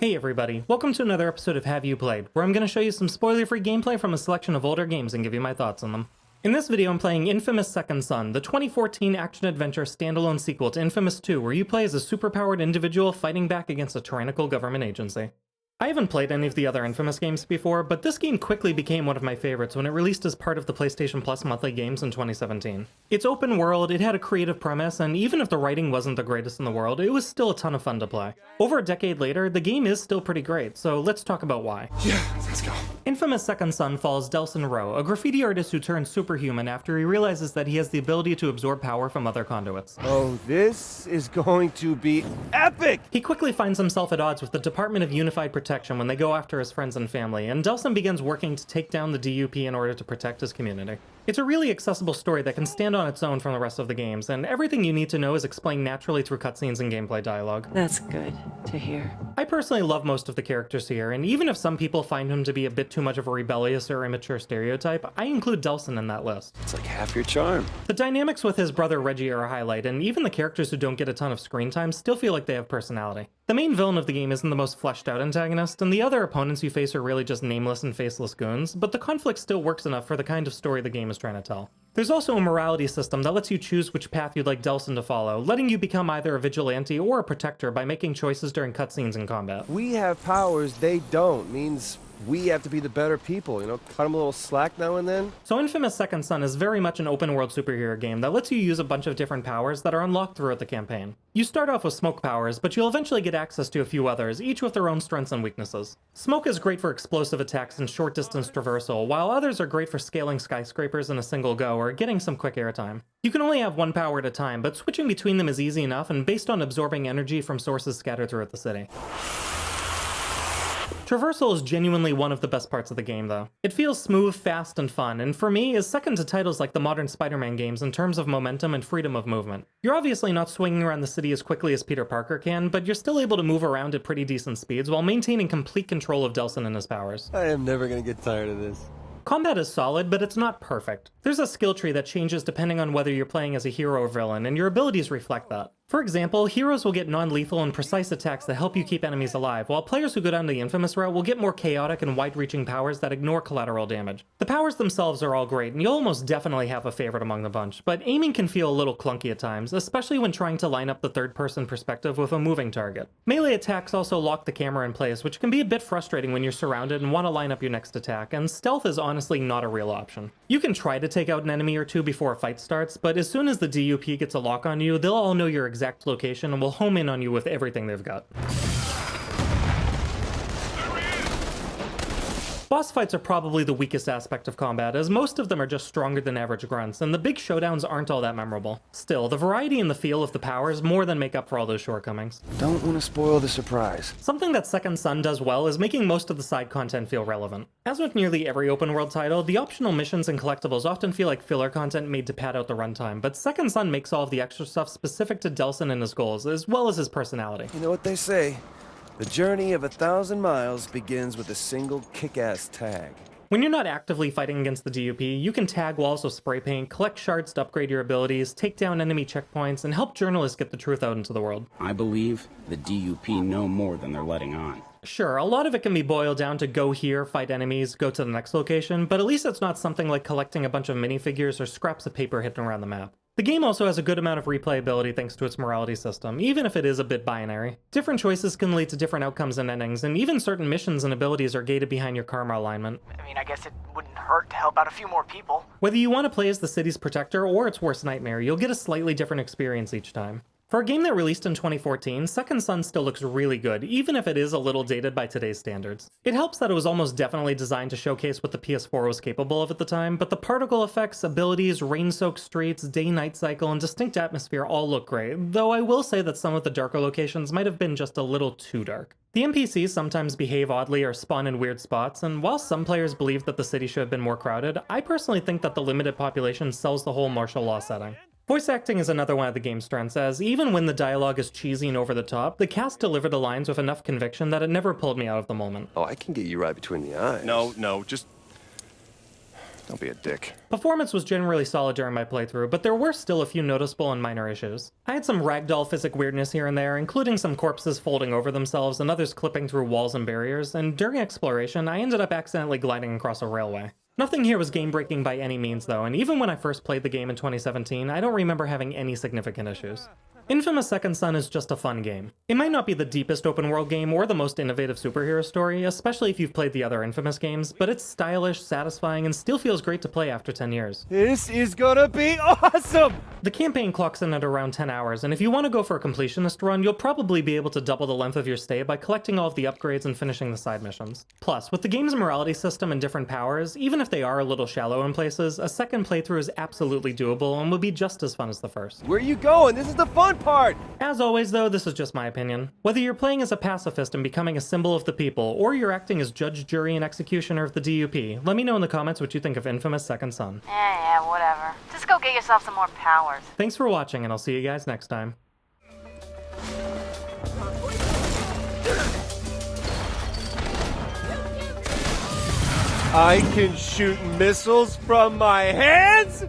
Hey everybody, welcome to another episode of Have You Played, where I'm going to show you some spoiler-free gameplay from a selection of older games and give you my thoughts on them. In this video I'm playing Infamous Second Son, the 2014 action-adventure standalone sequel to Infamous 2, where you play as a superpowered individual fighting back against a tyrannical government agency. I haven't played any of the other Infamous games before, but this game quickly became one of my favorites when it released as part of the PlayStation Plus monthly games in 2017. It's open world, it had a creative premise, and even if the writing wasn't the greatest in the world, it was still a ton of fun to play. Over a decade later, the game is still pretty great, so let's talk about why. Yeah, let's go. Infamous Second Son follows Delsin Rowe, a graffiti artist who turns superhuman after he realizes that he has the ability to absorb power from other conduits. Oh, this is going to be epic! He quickly finds himself at odds with the Department of Unified Protection when they go after his friends and family, and Delsin begins working to take down the DUP in order to protect his community. It's a really accessible story that can stand on its own from the rest of the games, and everything you need to know is explained naturally through cutscenes and gameplay dialogue. That's good to hear. I personally love most of the characters here, and even if some people find him to be a bit too much of a rebellious or immature stereotype, I include Delsin in that list. It's like half your charm. The dynamics with his brother Reggie are a highlight, and even the characters who don't get a ton of screen time still feel like they have personality. The main villain of the game isn't the most fleshed out antagonist, and the other opponents you face are really just nameless and faceless goons, but the conflict still works enough for the kind of story the game is trying to tell. There's also a morality system that lets you choose which path you'd like Delsin to follow, letting you become either a vigilante or a protector by making choices during cutscenes and combat. We have powers they don't. Means we have to be the better people, cut them a little slack now and then. So Infamous Second Son is very much an open-world superhero game that lets you use a bunch of different powers that are unlocked throughout the campaign. You start off with smoke powers, but you'll eventually get access to a few others, each with their own strengths and weaknesses. Smoke is great for explosive attacks and short-distance traversal, while others are great for scaling skyscrapers in a single go or getting some quick airtime. You can only have one power at a time, but switching between them is easy enough and based on absorbing energy from sources scattered throughout the city. Traversal is genuinely one of the best parts of the game, though. It feels smooth, fast, and fun, and for me, is second to titles like the modern Spider-Man games in terms of momentum and freedom of movement. You're obviously not swinging around the city as quickly as Peter Parker can, but you're still able to move around at pretty decent speeds while maintaining complete control of Delsin and his powers. I am never gonna get tired of this. Combat is solid, but it's not perfect. There's a skill tree that changes depending on whether you're playing as a hero or villain, and your abilities reflect that. For example, heroes will get non-lethal and precise attacks that help you keep enemies alive, while players who go down the Infamous route will get more chaotic and wide-reaching powers that ignore collateral damage. The powers themselves are all great, and you'll almost definitely have a favorite among the bunch, but aiming can feel a little clunky at times, especially when trying to line up the third-person perspective with a moving target. Melee attacks also lock the camera in place, which can be a bit frustrating when you're surrounded and want to line up your next attack, and stealth is honestly not a real option. You can try to take out an enemy or two before a fight starts, but as soon as the DUP gets a lock on you, they'll all know your exact location and will home in on you with everything they've got. Boss fights are probably the weakest aspect of combat, as most of them are just stronger than average grunts, and the big showdowns aren't all that memorable. Still, the variety and the feel of the powers more than make up for all those shortcomings. Don't want to spoil the surprise. Something that Second Son does well is making most of the side content feel relevant. As with nearly every open-world title, the optional missions and collectibles often feel like filler content made to pad out the runtime, but Second Son makes all of the extra stuff specific to Delsin and his goals, as well as his personality. You know what they say? The journey of 1,000 miles begins with a single kick-ass tag. When you're not actively fighting against the DUP, you can tag walls with spray paint, collect shards to upgrade your abilities, take down enemy checkpoints, and help journalists get the truth out into the world. I believe the DUP know more than they're letting on. Sure, a lot of it can be boiled down to go here, fight enemies, go to the next location, but at least it's not something like collecting a bunch of minifigures or scraps of paper hidden around the map. The game also has a good amount of replayability thanks to its morality system, even if it is a bit binary. Different choices can lead to different outcomes and endings, and even certain missions and abilities are gated behind your karma alignment. I mean, I guess it wouldn't hurt to help out a few more people. Whether you want to play as the city's protector or its worst nightmare, you'll get a slightly different experience each time. For a game that released in 2014, Second Son still looks really good, even if it is a little dated by today's standards. It helps that it was almost definitely designed to showcase what the PS4 was capable of at the time, but the particle effects, abilities, rain-soaked streets, day-night cycle, and distinct atmosphere all look great, though I will say that some of the darker locations might have been just a little too dark. The NPCs sometimes behave oddly or spawn in weird spots, and while some players believe that the city should have been more crowded, I personally think that the limited population sells the whole martial law setting. Voice acting is another one of the game's strengths, as even when the dialogue is cheesy and over the top, the cast deliver the lines with enough conviction that it never pulled me out of the moment. Oh, I can get you right between the eyes. No, just Don't be a dick. Performance was generally solid during my playthrough, but there were still a few noticeable and minor issues. I had some ragdoll physics weirdness here and there, including some corpses folding over themselves and others clipping through walls and barriers, and during exploration, I ended up accidentally gliding across a railway. Nothing here was game-breaking by any means though, and even when I first played the game in 2017, I don't remember having any significant issues. Infamous Second Son is just a fun game. It might not be the deepest open-world game or the most innovative superhero story, especially if you've played the other Infamous games, but it's stylish, satisfying, and still feels great to play after 10 years. This is gonna be awesome! The campaign clocks in at around 10 hours, and if you want to go for a completionist run, you'll probably be able to double the length of your stay by collecting all of the upgrades and finishing the side missions. Plus, with the game's morality system and different powers, even if they are a little shallow in places, a second playthrough is absolutely doable and will be just as fun as the first. Where are you going? This is the fun part! As always though, this is just my opinion. Whether you're playing as a pacifist and becoming a symbol of the people, or you're acting as judge, jury, and executioner of the DUP, let me know in the comments what you think of Infamous Second Son. Yeah, whatever. Just go get yourself some more powers. Thanks for watching, and I'll see you guys next time. I can shoot missiles from my hands?